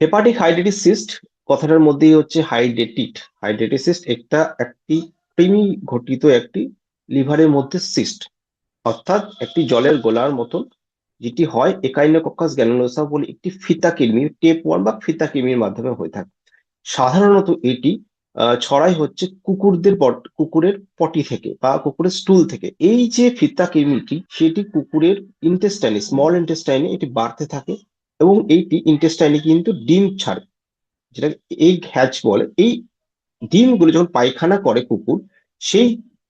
Hepatic হাইড্রেটিস cyst কথাটার মধ্যেই হচ্ছে হাইড্রেটিস সিস্ট একটি কৃমি ঘটিত একটি লিভারের মধ্যে সিস্ট, অর্থাৎ একটি জলের গোলার মতন, যেটি হয় একাইনোকক্কাস গ্র্যানুলোসা বলে একটি ফিতা কৃমির টেপওয়ার্ম বা ফিতা কৃমির মাধ্যমে হয়ে থাকে। সাধারণত এটি ছড়াই হচ্ছে কুকুরের পটি থেকে বা কুকুরের স্টুল থেকে। এই যে ফিতা কৃমিটি সেটি কুকুরের ইন্টেস্টাইনে, স্মল ইন্টেস্টাইনে এটি বাড়তে থাকে এবং এইটি ইন্টেস্টাইনে কিন্তু ডিম ছাড়ে, যেটা এগ হ্যাচ বলে। এই ডিমগুলো যখন পায়খানা করে কুকুর, সেই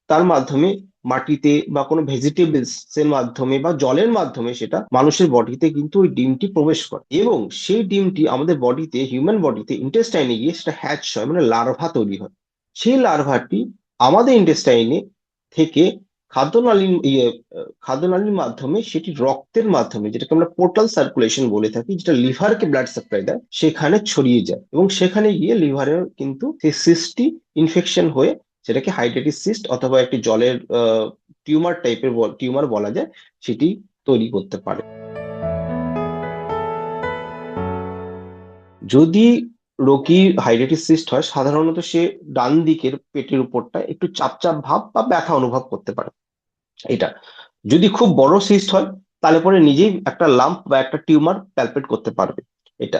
তার মাধ্যমে মাটিতে বা কোনো ভেজিটেবলস এর মাধ্যমে বা জলের মাধ্যমে সেটা মানুষের বডিতে কিন্তু ওই ডিমটি প্রবেশ করে এবং সেই ডিমটি আমাদের বডিতে, হিউম্যান বডিতে ইন্টেস্টাইনে গিয়ে সেটা হ্যাচ হয়, মানে লার্ভা তৈরি হয়। সেই লার্ভাটি আমাদের ইন্টেস্টাইনে থেকে খাদ্যনালীর খাদ্যনালীর মাধ্যমে, সেটি রক্তের মাধ্যমে, যেটাকে আমরা পোর্টাল সার্কুলেশন বলে থাকি, যেটা লিভারকে ব্লাড সাপ্লাই দেয়, সেখানে ছড়িয়ে যায় এবং সেখানে গিয়ে লিভারের কিন্তু সেই সিস্টটি ইনফেকশন হয়ে সেটাকে হাইড্রেটিস সিস্ট অথবা একটি জলের টিউমার বলা যায়, সেটি তৈরি করতে পারে। যদি রোগীর হাইড্রেটিস সিস্ট হয়, সাধারণত সে ডান দিকের পেটের উপরটা একটু চাপ চাপ ভাব বা ব্যথা অনুভব করতে পারে। এটা যদি খুব বড় সিস্ট হয়, তাহলে পরে নিজেই একটা লাম্প বা একটা টিউমার প্যালপেট করতে পারবে। এটা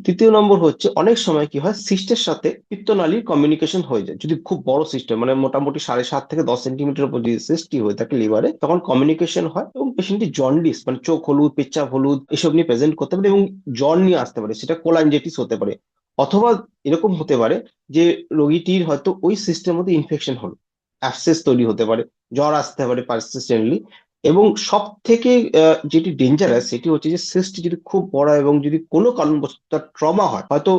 তৃতীয় নম্বর হচ্ছে, অনেক সময় কি হয়, সিস্টের সাথে পিত্তনালীর কমিউনিকেশন হয়ে যায়। যদি খুব বড় সিস্টেম, মানে মোটামুটি 7.5 থেকে 10 সেন্টিমিটার উপর যদি সিস্টটি হয়ে থাকে লিভারে, তখন কমিউনিকেশন হয় এবং পেশেন্টটি জন্ডিস, মানে চোখ হলুদ, পেচ্ছাপ হলুদ এসব নিয়ে প্রেজেন্ট করতে পারে এবং জ্বর নিয়ে আসতে পারে। সেটা কোলাঞ্জেটিস হতে পারে, অথবা এরকম হতে পারে যে রোগীটির হয়তো ওই সিস্টেমের মধ্যে ইনফেকশন হলো, অ্যাবসেস তৈরি হতে পারে, জ্বর আসতে পারে পারসিস্টেন্টলি। এবং সব থেকে যেটি ডেঞ্জারাস সেটি হচ্ছে যে সিস্ট যদি খুব বড় এবং যদি কোনো কারণবশত তার ট্রমা হয়, হয়তো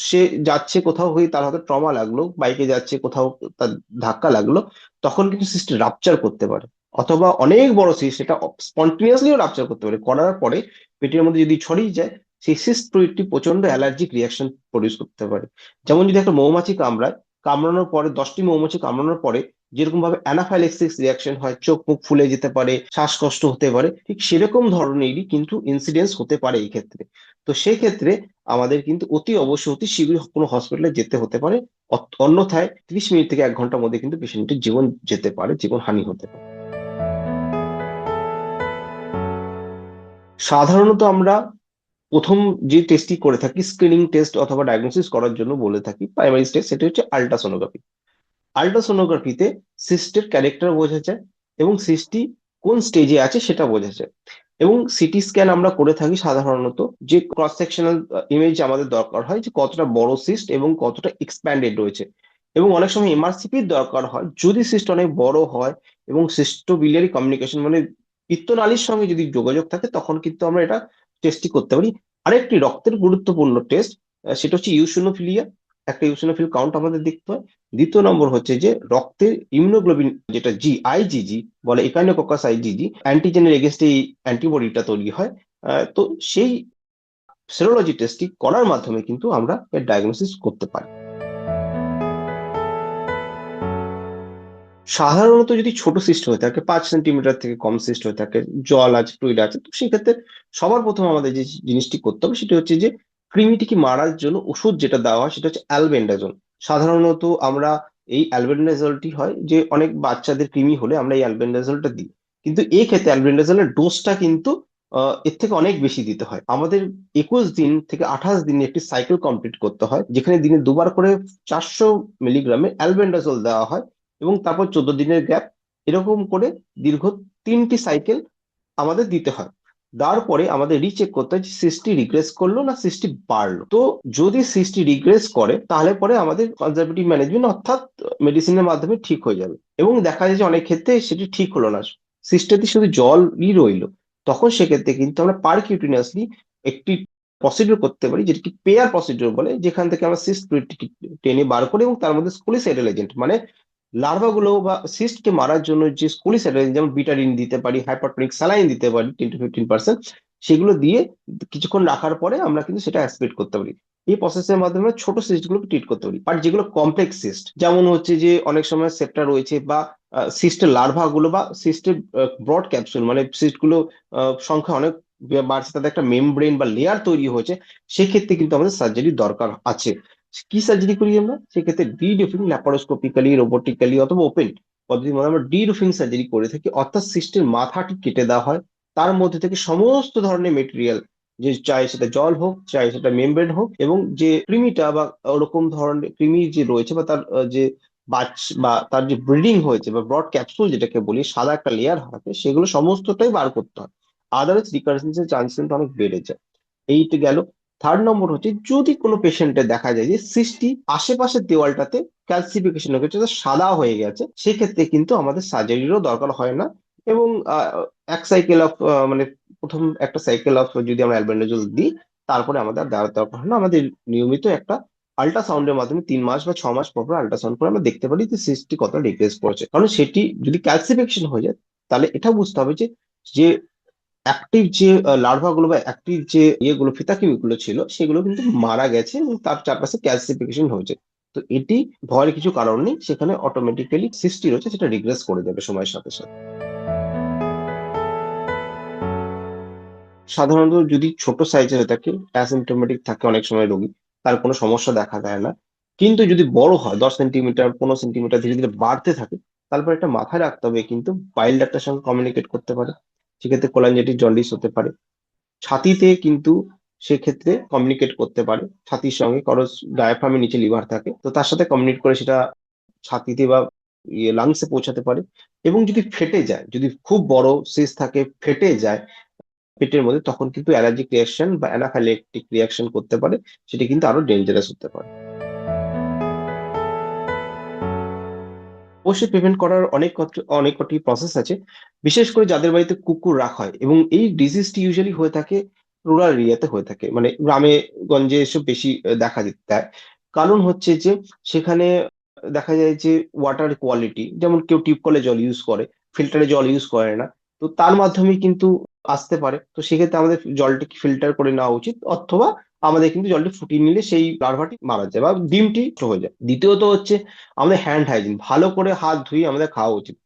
সে যাচ্ছে কোথাও, হয়ে তার হয়তো ট্রমা লাগলো, বাইকে যাচ্ছে কোথাও, তার ধাক্কা লাগলো, তখন কিন্তু সিস্ট রাপচার করতে পারে। অথবা অনেক বড় সিস্ট, সেটা স্পন্টিনিয়াসলিও রাপচার করতে পারে, করার পরে পেটের মধ্যে যদি ছড়িয়ে যায়, সেই সিস্ট প্রচন্ড অ্যালার্জিক রিয়াকশন প্রডিউস করতে পারে। যেমন যদি একটা মৌমাছি কামড়ায়, কামড়ানোর পরে 10টি মৌমাছি কামড়ানোর পরে যেরকম ভাবে অ্যানাফাইলেক্সিস রিয়াকশন হয়, চোখ মুখ ফুলে যেতে পারে, শ্বাসকষ্ট হতে পারে, ঠিক সেরকম ধরনেরই কিন্তু ইনসিডেন্স হতে পারে এই ক্ষেত্রে। তো সেই ক্ষেত্রে আমাদের কিন্তু অতি শীঘ্রই কোনো হসপিটালে যেতে হতে পারে। অন্যথায় 30 মিনিট থেকে 1 ঘন্টার মধ্যে কিন্তু পেশেন্টের জীবন যেতে পারে, জীবন হানি হতে পারে। সাধারণত আমরা প্রথম যে টেস্টটি করে থাকি, স্ক্রিনিং টেস্ট অথবা ডায়াগনোসিস করার জন্য বলে থাকি, প্রাইমারি স্টেজ, সেটা হচ্ছে আল্ট্রাসোনোগ্রাফি। আল্ট্রাসোনোগ্রাফিতে সিস্টের ক্যারেক্টার বোঝা যায় এবং সিস্টটি কোন স্টেজে আছে সেটা বোঝা যায়। এবং সিটি স্ক্যান আমরা করে থাকি সাধারণত, যে ক্রস সেকশনাল ইমেজ আমাদের দরকার হয়, যে কতটা বড় সিস্ট এবং কতটা এক্সপ্যান্ডেড রয়েছে। এবং অনেক সময় এমআরসিপির দরকার হয় যদি সিস্ট অনেক বড় হয় এবং সিস্টো বিলিয়ারি কমিউনিকেশন, মানে পিত্তনালীর সঙ্গে যদি যোগাযোগ থাকে, তখন কিন্তু আমরা এটা টেস্টটি করতে পারি। আরেকটি রক্তের গুরুত্বপূর্ণ টেস্ট, সেটা হচ্ছে ইউসিনোফিলিয়া। একটা ইউসিনোফিল কাউন্ট আমাদের দেখতে হয়। দ্বিতীয় নম্বর হচ্ছে যে রক্তের ইমিউনোগ্লোবিন, যেটা আইজিজি বলে, একাইনোকক্কাস আইজিজি অ্যান্টিজেনের এগেনস্টে এই অ্যান্টিবডিটা তৈরি হয়। তো সেই সেরোলজি টেস্টটি করার মাধ্যমে কিন্তু আমরা এর ডায়াগনোসিস করতে পারি। সাধারণত যদি ছোট সিস্ট হয়ে থাকে, 5 সেন্টিমিটার থেকে কম সিস্ট হয়ে থাকে, জল আছে, ফ্লুইড আছে, তো সেক্ষেত্রে সবার প্রথম আমাদের যে জিনিসটি করতে হবে সেটা হচ্ছে যে কৃমিটিকে মারার জন্য ওষুধ যেটা দেওয়া হয় সেটা হচ্ছে অ্যালবেন্ডাজোল। সাধারণত আমরা এই অ্যালবেন্ডাজোলটি হয় যে অনেক বাচ্চাদের কৃমি হলে আমরা এই অ্যালবেন্ডাজোলটা দিই, কিন্তু এই ক্ষেত্রে অ্যালবেন্ডাজোলের ডোজটা কিন্তু এর থেকে অনেক বেশি দিতে হয় আমাদের। 21 দিন থেকে 28 দিনে একটি সাইকেল কমপ্লিট করতে হয়, যেখানে দিনে দুবার করে 400 মিলিগ্রামের অ্যালবেন্ডাজোল দেওয়া হয় এবং তারপর 14 দিনের গ্যাপ, এরকম করে দীর্ঘ 3টি সাইকেল আমাদের দিতে হয়। তারপরে আমাদের রিচেক করতে হয় যে সিস্টটি রিগ্রেস করলো না সিস্টটি বাড়লো। তো যদি সিস্টটি রিগ্রেস করে, তাহলে পরে আমাদের কনজারভেটিভ ম্যানেজমেন্ট অর্থাৎ মেডিসিনের মাধ্যমে ঠিক হয়ে যাবে। এবং দেখা যায় যে অনেক ক্ষেত্রে সেটি ঠিক হলো না, সিস্টেতে শুধু জলই রইলো, তখন সেক্ষেত্রে কিন্তু আমরা পারকিউটিনিয়াসলি একটি প্রসিডিউর করতে পারি, যেটাকে পেয়ার প্রসিডিউর বলে, যেখান থেকে আমরা সিস্ট টেনে বার করি এবং তার মধ্যে স্কুলিসাইডাল এজেন্ট, মানে লার্ভা গুলো বা সিস্ট কে মারার জন্য যে স্কুলিসাইড, যেমন বিটাডিন দিতে পারি, হাইপারটনিক স্যালাইন দিতে পারি 10 to 15%, সেগুলো দিয়ে কিছুক্ষণ রাখার পরে আমরা কিন্তু সেটা অ্যাসপিরেট করতে পারি। এই প্রসেসের মাধ্যমে আমরা ছোট সিস্ট গুলোকে ট্রিট করতে পারি। বাট যেগুলো কমপ্লেক্স সিস্ট, যেমন হচ্ছে যে অনেক সময় সেপ্টা রয়েছে বা সিস্টের লার্ভা গুলো বা সিস্টের ব্রড ক্যাপসুল, মানে সিস্ট গুলো সংখ্যা অনেক বাড়ছে, তাদের একটা মেমব্রেন বা লেয়ার তৈরি হয়েছে, সেক্ষেত্রে কিন্তু আমাদের সার্জারি দরকার আছে। কি সার্জারি করি আমরা সেক্ষেত্রে? ডিরুফিং, ল্যাপারোস্কোপিক্যালি, রোবোটিক্যালি অথবা ওপেন পদ্ধতির মধ্যে আমরা ডিরুফিং সার্জারি করে থাকি, অর্থাৎ সিস্টের মাথাটি কেটে দেওয়া হয়, তার মধ্যে থেকে সমস্ত ধরনের মেটেরিয়াল, যে চাই সেটা জল হোক, চাই সেটা মেমব্রেন হোক, এবং যে কৃমিটা বা ওরকম ধরনের কৃমি যে রয়েছে বা তার যে বাচ বা তার যে ব্রিডিং হয়েছে বা ব্রড ক্যাপসুল যেটাকে বলি, সাদা একটা লেয়ার থাকে, সেগুলো সমস্তটাই বার করতে হয়। আদারওয়াইজ রিকারেন্সের চান্স কিন্তু অনেক বেড়ে যায়। এইটা গেল। থার্ড নম্বর হচ্ছে, যদি কোনো পেশেন্টের দেখা যায় যে সিস্টটি আশেপাশের দেওয়ালটাতে ক্যালসিফিকেশন হয়ে গেছে, সাদা হয়ে গেছে, সেক্ষেত্রে কিন্তু আমাদের সার্জারিরও দরকার হয় না। এবং এক সাইকেল অফ মানে প্রথম একটা সাইকেল অফ যদি আমরা অ্যালবেন্ডাজোল দিই, তারপরে আমাদের আর দেওয়ার দরকার হয় না। আমাদের নিয়মিত একটা আল্ট্রাসাউন্ডের মাধ্যমে 3 মাস বা 6 মাস পর পর আল্ট্রাসাউন্ড করে আমরা দেখতে পারি যে সিস্টটি কতটা ডিগ্রেস করেছে। কারণ সেটি যদি ক্যালসিফিকেশন হয়ে যায়, তাহলে এটা বুঝতে হবে যে যে অ্যাক্টিভ যে লার্ভা গুলো বা অ্যাক্টিভ যে ইয়েগুলো ফিতাকৃমি গুলো ছিল, সেগুলো কিন্তু মারা গেছে এবং তার চারপাশে ক্যালসিফিকেশন হয়েছে। তো এটি ভয়ের কিছু কারণ নেই, সেখানে অটোমেটিক্যালি সিস্টটি রয়েছে সেটা রিগ্রেস করে যাবে সময়ের সাথে সাথে। সাধারণত যদি ছোট সাইজের হয়ে থাকে, অ্যাসিমটোমেটিক থাকে অনেক সময় রোগী, তার কোনো সমস্যা দেখা দেয় না। কিন্তু যদি বড় হয়, 10 সেন্টিমিটার, 15 সেন্টিমিটার ধীরে ধীরে বাড়তে থাকে, তারপর একটা মাথায় রাখতে হবে কিন্তু পাইল ডাক্তারের সঙ্গে কমিউনিকেট করতে পারে। সেক্ষেত্রে কোলাঞ্জাইটিস জন্ডিস হতে পারে। ছাতিতে কিন্তু সেক্ষেত্রে কমিউনিকেট করতে পারে ছাতির সঙ্গে, কারণ ডায়াফ্রামের নিচে লিভার থাকে, তো তার সাথে কমিউনিকেট করে সেটা ছাতিতে বা লাংসে পৌঁছাতে পারে। এবং যদি ফেটে যায়, যদি খুব বড় সিস থাকে, ফেটে যায় পেটের মধ্যে, তখন কিন্তু অ্যালার্জিক রিয়াকশন বা অ্যানাফাইল্যাকটিক রিয়াকশন করতে পারে, সেটা কিন্তু আরো ডেঞ্জারাস হতে পারে। অবশ্যই প্রিভেন্ট করার অনেক কটি প্রসেস আছে, বিশেষ করে যাদের বাড়িতে কুকুর রাখা হয়। এবং এই ডিজিজটি ইউজুয়ালি হয়ে থাকে রুরাল এরিয়াতে, হয়ে থাকে মানে গ্রামে গঞ্জে এসব বেশি দেখা যেতে দেয়। কারণ হচ্ছে যে সেখানে দেখা যায় যে ওয়াটার কোয়ালিটি, যেমন কেউ টিউবকলে জল ইউজ করে, ফিল্টারে জল ইউজ করে না, তো তার মাধ্যমে কিন্তু আসতে পারে। তো সেক্ষেত্রে আমাদের জলটিকে ফিল্টার করে নেওয়া উচিত, অথবা আমাদের কিন্তু জলটি ফুটিয়ে নিলে সেই লার্ভাটি মারা যায় বা ডিমটি নষ্ট হয়ে যায়। দ্বিতীয়ত হচ্ছে আমাদের হ্যান্ড হাইজিন, ভালো করে হাত ধুয়ে আমাদের খাওয়া উচিত।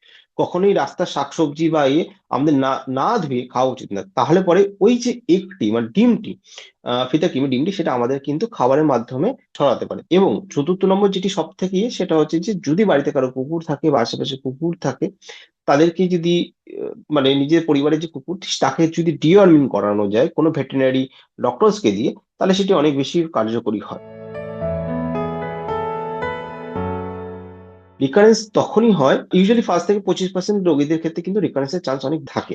কখনোই রাস্তার শাকসবজি বা ইয়ে আমাদের না না ধুয়ে খাওয়া উচিত না, তাহলে পরে ওই যে একটি মানে ডিমটি, ফিতা কিমি ডিমটি, সেটা আমাদের কিন্তু খাবারের মাধ্যমে ছড়াতে পারে। এবং চতুর্থ নম্বর যেটি সব থেকে সেটা হচ্ছে যে যদি বাড়িতে কারো কুকুর থাকে বা আশেপাশে কুকুর থাকে, তাদেরকে যদি মানে নিজের পরিবারের যে কুকুর, তাকে যদি ডিওয়ার্মিং করানো যায় কোনো ভেটেরিনারি ডক্টরসকে দিয়ে, তাহলে সেটি অনেক বেশি কার্যকরী হয়। রিকারেন্স তখনই হয় ইউজুয়ালি 1 থেকে 25% রোগীদের ক্ষেত্রে, কিন্তু রিকারেন্সের চান্স অনেক থাকে।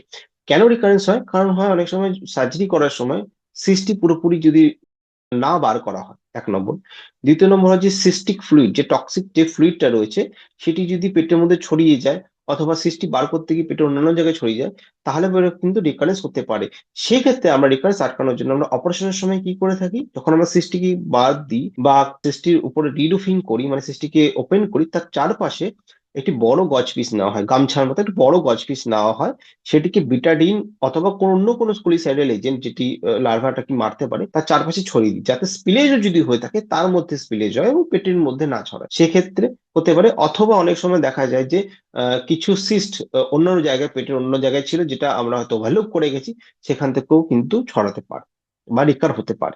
কেন রিকারেন্স হয়? কারণ হয় অনেক সময় সার্জারি করার সময় সিস্টটি পুরোপুরি যদি না বার করা হয়, 1 নম্বর। দ্বিতীয় নম্বর হচ্ছে সিস্টিক ফ্লুইড, যে টক্সিক যে ফ্লুইডটা রয়েছে, সেটি যদি পেটের মধ্যে ছড়িয়ে যায়, অথবা সিস্টটি বার করতে গিয়ে পেটের অন্যান্য জায়গায় ছড়িয়ে যায়, তাহলে পরে কিন্তু রিকারেন্স হতে পারে। সেক্ষেত্রে আমরা রিকারেন্স আটকানোর জন্য আমরা অপারেশনের সময় কি করে থাকি, যখন আমরা সিস্টটিকে বাদ দিই বা সিস্টির উপরে রিরুফিং করি, মানে সিস্টটিকে ওপেন করি, তার চারপাশে একটি বড় গজ পিস নেওয়া হয়, গামছার মতো একটা বড় গজ পিস নেওয়া হয়। সেটিকে বিটাডিন অথবা অন্য কোনো স্কুলিসাইডাল এজেন্ট, যেটি লার্ভাটাকে মারতে পারে, তার চারপাশে ছড়িয়ে দিই, যাতে স্পিলেজও যদি হয়ে থাকে তার মধ্যে স্পিলেজ হয় এবং পেটের মধ্যে না ছড়ায়। সেক্ষেত্রে হতে পারে। অথবা অনেক সময় দেখা যায় যে কিছু সিস্ট অন্য জায়গায়, পেটের অন্য জায়গায় ছিল, যেটা আমরা হয়তো ওভারলুক করে গেছি, সেখান থেকেও কিন্তু ছড়াতে পারে বা রিকার হতে পারে।